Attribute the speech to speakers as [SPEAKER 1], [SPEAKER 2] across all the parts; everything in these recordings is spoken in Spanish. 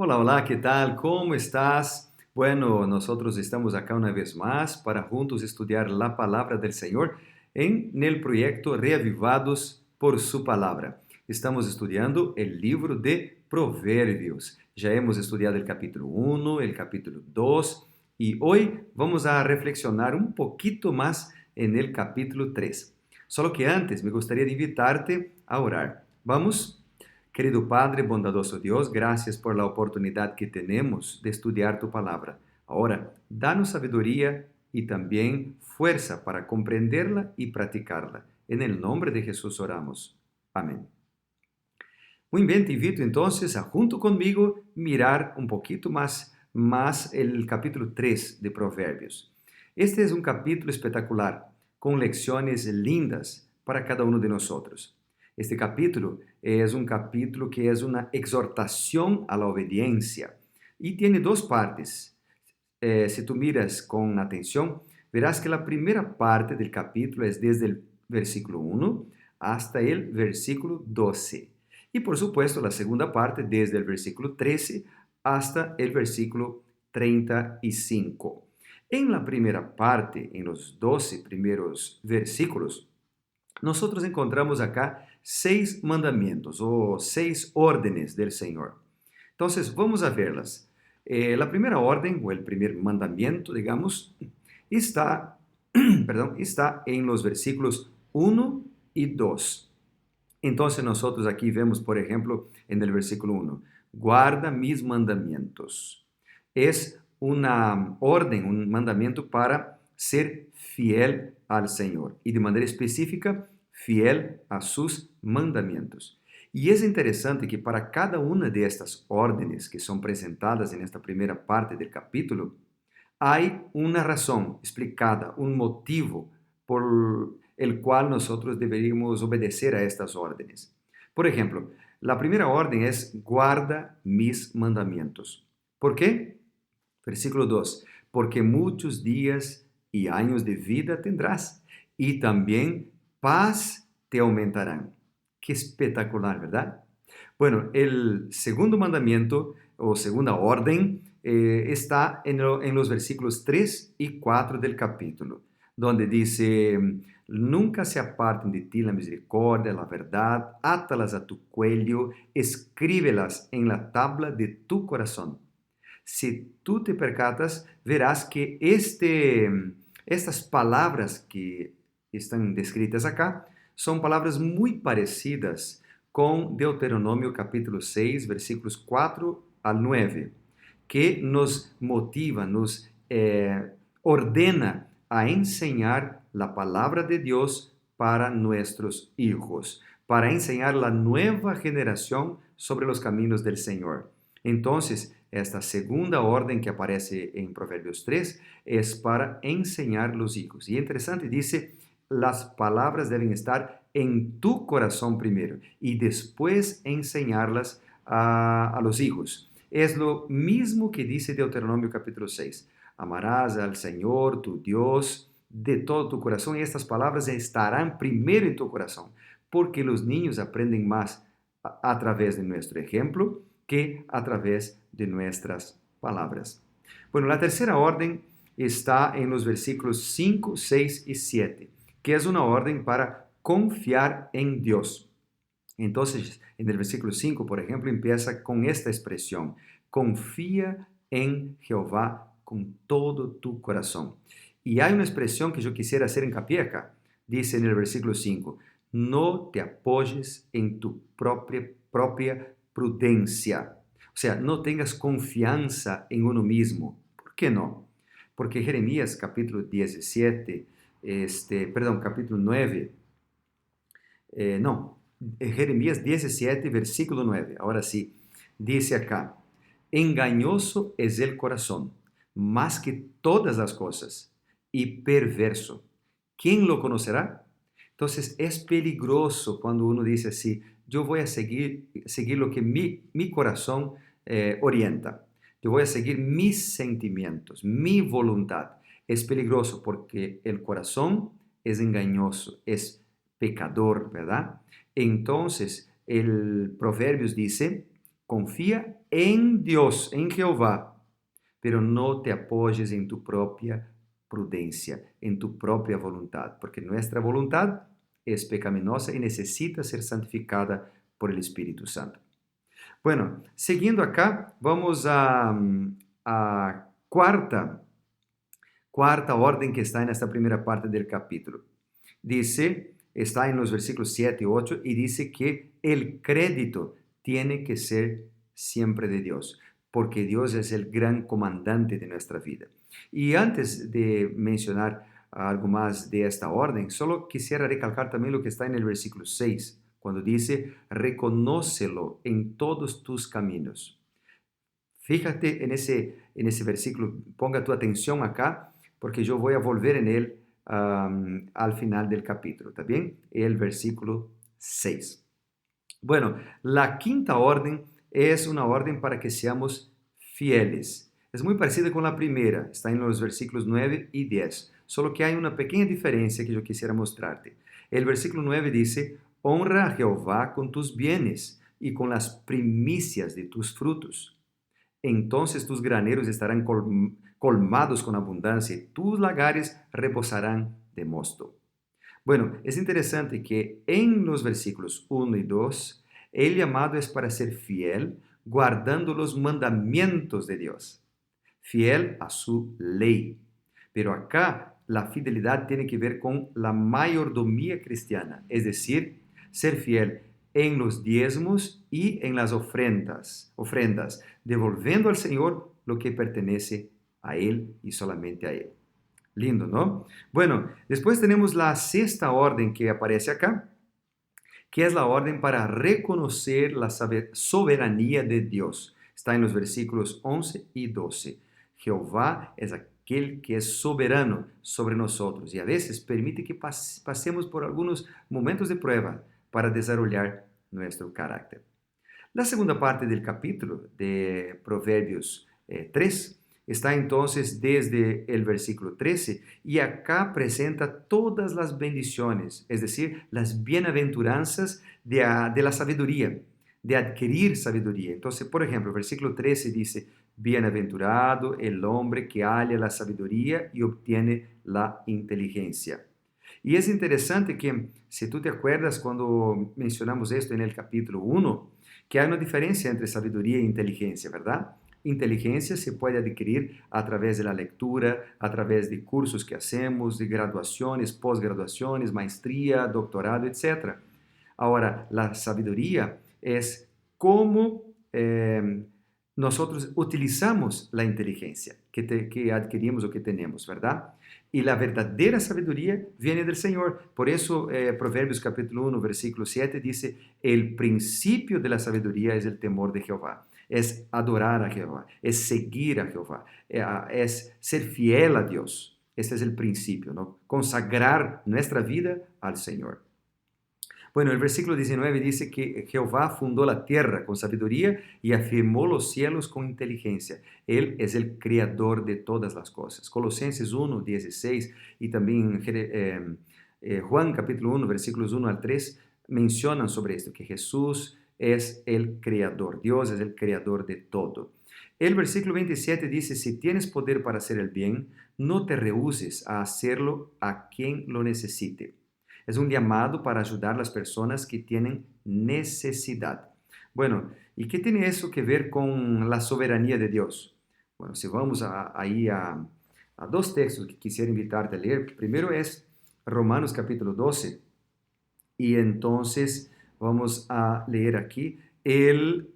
[SPEAKER 1] Hola, hola, ¿qué tal? ¿Cómo estás? Bueno, nosotros estamos acá una vez más para juntos estudiar la palabra del Señor en el proyecto Reavivados por su palabra. Estamos estudiando el libro de Proverbios. Ya hemos estudiado el capítulo 1, el capítulo 2 y hoy vamos a reflexionar un poquito más en el capítulo 3. Solo que antes me gustaría de invitarte a orar. Vamos. Querido Padre, bondadoso Dios, gracias por la oportunidad que tenemos de estudiar tu palabra. Ahora, danos sabiduría y también fuerza para comprenderla y practicarla. En el nombre de Jesús oramos. Amén. Muy bien, te invito entonces a junto conmigo mirar un poquito más el capítulo 3 de Proverbios. Este es un capítulo espectacular, con lecciones lindas para cada uno de nosotros. Este capítulo es un capítulo que es una exhortación a la obediencia y tiene dos partes. Si tú miras con atención, verás que la primera parte del capítulo es desde el versículo 1 hasta el versículo 12. Y por supuesto, la segunda parte desde el versículo 13 hasta el versículo 35. En la primera parte, en los 12 primeros versículos, nosotros encontramos acá 6 mandamientos o 6 órdenes del Señor. Entonces, vamos a verlas. La primera orden o el primer mandamiento, digamos, está, perdón, está en los versículos 1 y 2. Entonces nosotros aquí vemos, por ejemplo, en el versículo 1, guarda mis mandamientos. Es una orden, un mandamiento para ser fiel al Señor y de manera específica, fiel a sus mandamientos. Y es interesante que para cada una de estas órdenes que son presentadas en esta primera parte del capítulo, hay una razón explicada, un motivo por el cual nosotros deberíamos obedecer a estas órdenes. Por ejemplo, la primera orden es guarda mis mandamientos. ¿Por qué? Versículo 2. Porque muchos días y años de vida tendrás y también paz te aumentarán. Qué espectacular, ¿verdad? Bueno, el segundo mandamiento o segunda orden está en los versículos 3 y 4 del capítulo, donde dice, nunca se aparten de ti la misericordia, la verdad, átalas a tu cuello, escríbelas en la tabla de tu corazón. Si tú te percatas, verás que estas palabras que están descritas acá son palabras muy parecidas con Deuteronomio capítulo 6, versículos 4 al 9, que nos motiva, nos ordena a enseñar la palabra de Dios para nuestros hijos, para enseñar la nueva generación sobre los caminos del Señor. Entonces, esta segunda orden que aparece en Proverbios 3 es para enseñar los hijos. Y interesante, dice, las palabras deben estar en tu corazón primero y después enseñarlas a los hijos. Es lo mismo que dice Deuteronomio capítulo 6. Amarás al Señor, tu Dios, de todo tu corazón y estas palabras estarán primero en tu corazón, porque los niños aprenden más a través de nuestro ejemplo que a través de nuestras palabras. Bueno, la tercera orden está en los versículos 5, 6 y 7, que es una orden para confiar en Dios. Entonces, en el versículo 5, por ejemplo, empieza con esta expresión, confía en Jehová con todo tu corazón. Y hay una expresión que yo quisiera hacer hincapié acá. Dice en el versículo 5, no te apoyes en tu propia prudencia. O sea, no tengas confianza en uno mismo. ¿Por qué no? Porque Jeremías capítulo 17, capítulo 9, no, Jeremías 17, versículo 9. Ahora sí, dice acá, engañoso es el corazón, más que todas las cosas, y perverso. ¿Quién lo conocerá? Entonces es peligroso cuando uno dice así, yo voy a seguir lo que mi corazón orienta. Yo voy a seguir mis sentimientos, mi voluntad. Es peligroso porque el corazón es engañoso, es pecador, ¿verdad? Entonces, el Proverbios dice Confía en Dios, en Jehová, pero no te apoyes en tu propia prudencia, en tu propia voluntad, porque nuestra voluntad es pecaminosa y necesita ser santificada por el Espíritu Santo. Bueno, siguiendo acá, vamos a cuarta orden que está en esta primera parte del capítulo. Dice, está en los versículos 7 y 8 y dice que el crédito tiene que ser siempre de Dios, porque Dios es el gran comandante de nuestra vida. Y antes de mencionar algo más de esta orden, solo quisiera recalcar también lo que está en el versículo 6, cuando dice, reconócelo en todos tus caminos. Fíjate en ese versículo, ponga tu atención acá, porque yo voy a volver en él al final del capítulo, ¿está bien? El versículo 6. Bueno, la quinta orden es una orden para que seamos fieles. Es muy parecida con la primera, está en los versículos 9 y 10, solo que hay una pequeña diferencia que yo quisiera mostrarte. El versículo 9 dice, honra a Jehová con tus bienes y con las primicias de tus frutos. Entonces tus graneros estarán colmados con abundancia y tus lagares reposarán de mosto. Bueno, es interesante que en los versículos 1 y 2, el llamado es para ser fiel, guardando los mandamientos de Dios, fiel a su ley. Pero acá la fidelidad tiene que ver con la mayordomía cristiana, es decir, ser fiel en los diezmos y en las ofrendas, devolviendo al Señor lo que pertenece a Él y solamente a Él. Lindo, ¿no? Bueno, después tenemos la sexta orden que aparece acá, que es la orden para reconocer la soberanía de Dios. Está en los versículos 11 y 12. Jehová es aquel que es soberano sobre nosotros y a veces permite que pasemos por algunos momentos de prueba para desarrollar nuestro carácter. La segunda parte del capítulo de Proverbios 3 está entonces desde el versículo 13 y acá presenta todas las bendiciones, es decir, las bienaventuranzas de la sabiduría, de adquirir sabiduría. Entonces, por ejemplo, el versículo 13 dice, bienaventurado el hombre que halla la sabiduría y obtiene la inteligencia. Y es interesante que, si tú te acuerdas cuando mencionamos esto en el capítulo 1, que hay una diferencia entre sabiduría e inteligencia, ¿verdad? Inteligencia se puede adquirir a través de la lectura, a través de cursos que hacemos, de graduaciones, posgraduaciones, maestría, doctorado, etc. Ahora, la sabiduría es cómo nosotros utilizamos la inteligencia que adquirimos o que tenemos, ¿verdad? Y la verdadera sabiduría viene del Señor. Por eso, Proverbios capítulo 1, versículo 7 dice, el principio de la sabiduría es el temor de Jehová. Es adorar a Jehová, es seguir a Jehová, es ser fiel a Dios. Ese es el principio, ¿no? Consagrar nuestra vida al Señor. Bueno, el versículo 19 dice que Jehová fundó la tierra con sabiduría y afirmó los cielos con inteligencia. Él es el creador de todas las cosas. Colosenses 1, 16 y también Juan capítulo 1, versículos 1 al 3 mencionan sobre esto, que Jesús es el creador, Dios es el creador de todo. El versículo 27 dice, si tienes poder para hacer el bien, no te rehúses a hacerlo a quien lo necesite. Es un llamado para ayudar a las personas que tienen necesidad. Bueno, ¿y qué tiene eso que ver con la soberanía de Dios? Bueno, si vamos ahí a dos textos que quisiera invitarte a leer. Primero es Romanos capítulo 12. Y entonces vamos a leer aquí el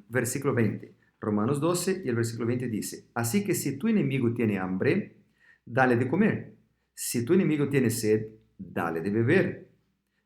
[SPEAKER 1] versículo 20. Romanos 12 y el versículo 20 dice, así que si tu enemigo tiene hambre, dale de comer. Si tu enemigo tiene sed, dale de beber,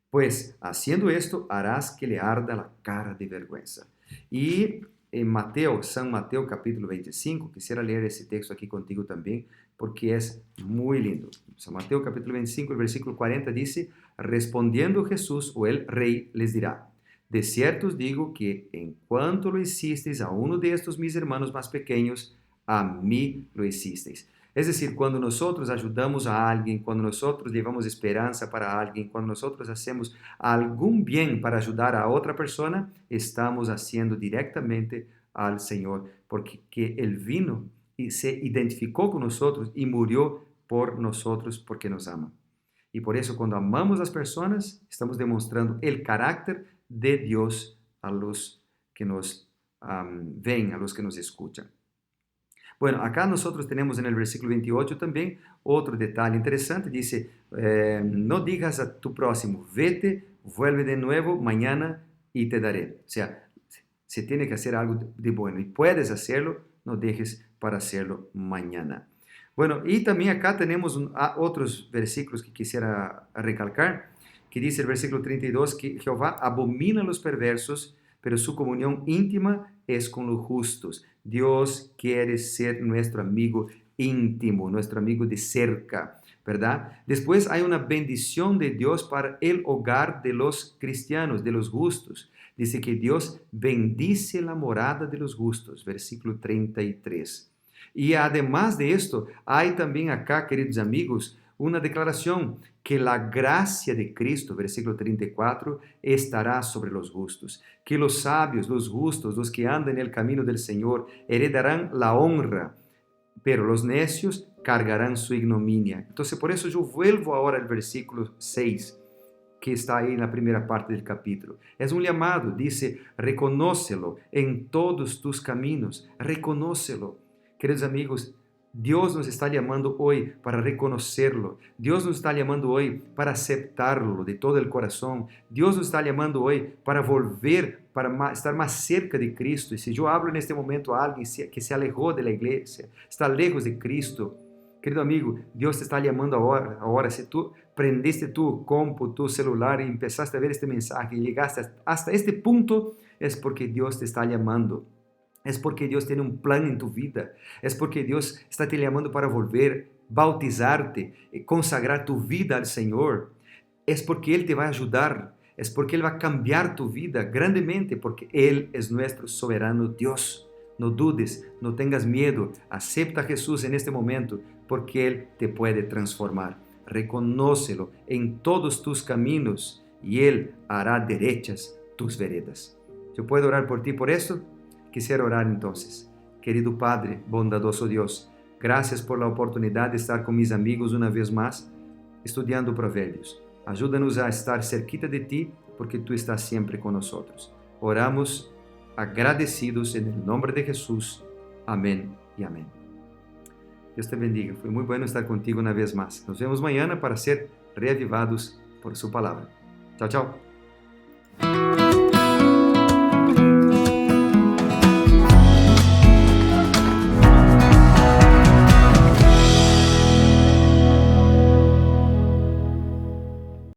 [SPEAKER 1] pues haciendo esto harás que le arda la cara de vergüenza. Y en San Mateo capítulo 25, quisiera leer ese texto aquí contigo también, porque es muy lindo. San Mateo capítulo 25, el versículo 40 dice, respondiendo Jesús o el rey les dirá, de cierto os digo que en cuanto lo hicisteis a uno de estos mis hermanos más pequeños, a mí lo hicisteis. Es decir, cuando nosotros ayudamos a alguien, cuando nosotros llevamos esperanza para alguien, cuando nosotros hacemos algún bien para ayudar a otra persona, estamos haciendo directamente al Señor, porque que Él vino y se identificó con nosotros y murió por nosotros porque nos ama. Y por eso cuando amamos a las personas, estamos demostrando el carácter de Dios a los que nos ven, a los que nos escuchan. Bueno, acá nosotros tenemos en el versículo 28 también otro detalle interesante. Dice, no digas a tu próximo, vete, vuelve de nuevo mañana y te daré. O sea, se tiene que hacer algo de bueno y puedes hacerlo, no dejes para hacerlo mañana. Bueno, y también acá tenemos otros versículos que quisiera recalcar, que dice el versículo 32 que Jehová abomina a los perversos, pero su comunión íntima es con los justos. Dios quiere ser nuestro amigo íntimo, nuestro amigo de cerca, ¿verdad? Después hay una bendición de Dios para el hogar de los cristianos, de los justos. Dice que Dios bendice la morada de los justos, versículo 33. Y además de esto, hay también acá, queridos amigos, una declaración que la gracia de Cristo, versículo 34, estará sobre los justos, que los sabios, los justos, los que andan en el camino del Señor, heredarán la honra, pero los necios cargarán su ignominia. Entonces, por eso yo vuelvo ahora al versículo 6, que está ahí en la primera parte del capítulo. Es un llamado, dice, reconócelo en todos tus caminos, reconócelo. Queridos amigos, Dios nos está llamando hoy para reconocerlo. Dios nos está llamando hoy para aceptarlo de todo el corazón. Dios nos está llamando hoy para volver, para estar más cerca de Cristo. Y si yo hablo en este momento a alguien que se alejó de la iglesia, está lejos de Cristo, querido amigo, Dios te está llamando ahora. Ahora, si tú prendiste tu compu, tu celular y empezaste a ver este mensaje y llegaste hasta este punto, es porque Dios te está llamando. Es porque Dios tiene un plan en tu vida. Es porque Dios está te llamando para volver, bautizarte, consagrar tu vida al Señor. Es porque Él te va a ayudar. Es porque Él va a cambiar tu vida grandemente, porque Él es nuestro soberano Dios. No dudes, no tengas miedo. Acepta a Jesús en este momento, porque Él te puede transformar. Reconócelo en todos tus caminos y Él hará derechas tus veredas. ¿Yo puedo orar por ti por esto? Quisiera orar entonces. Querido Padre, bondadoso Dios, gracias por la oportunidad de estar con mis amigos una vez más, estudiando Provérbios. Ayúdanos a estar cerquita de ti, porque tú estás siempre con nosotros. Oramos agradecidos en el nombre de Jesús. Amén y amén. Dios te bendiga. Fue muy bueno estar contigo una vez más. Nos vemos mañana para ser reavivados por su palabra. Chao, chao.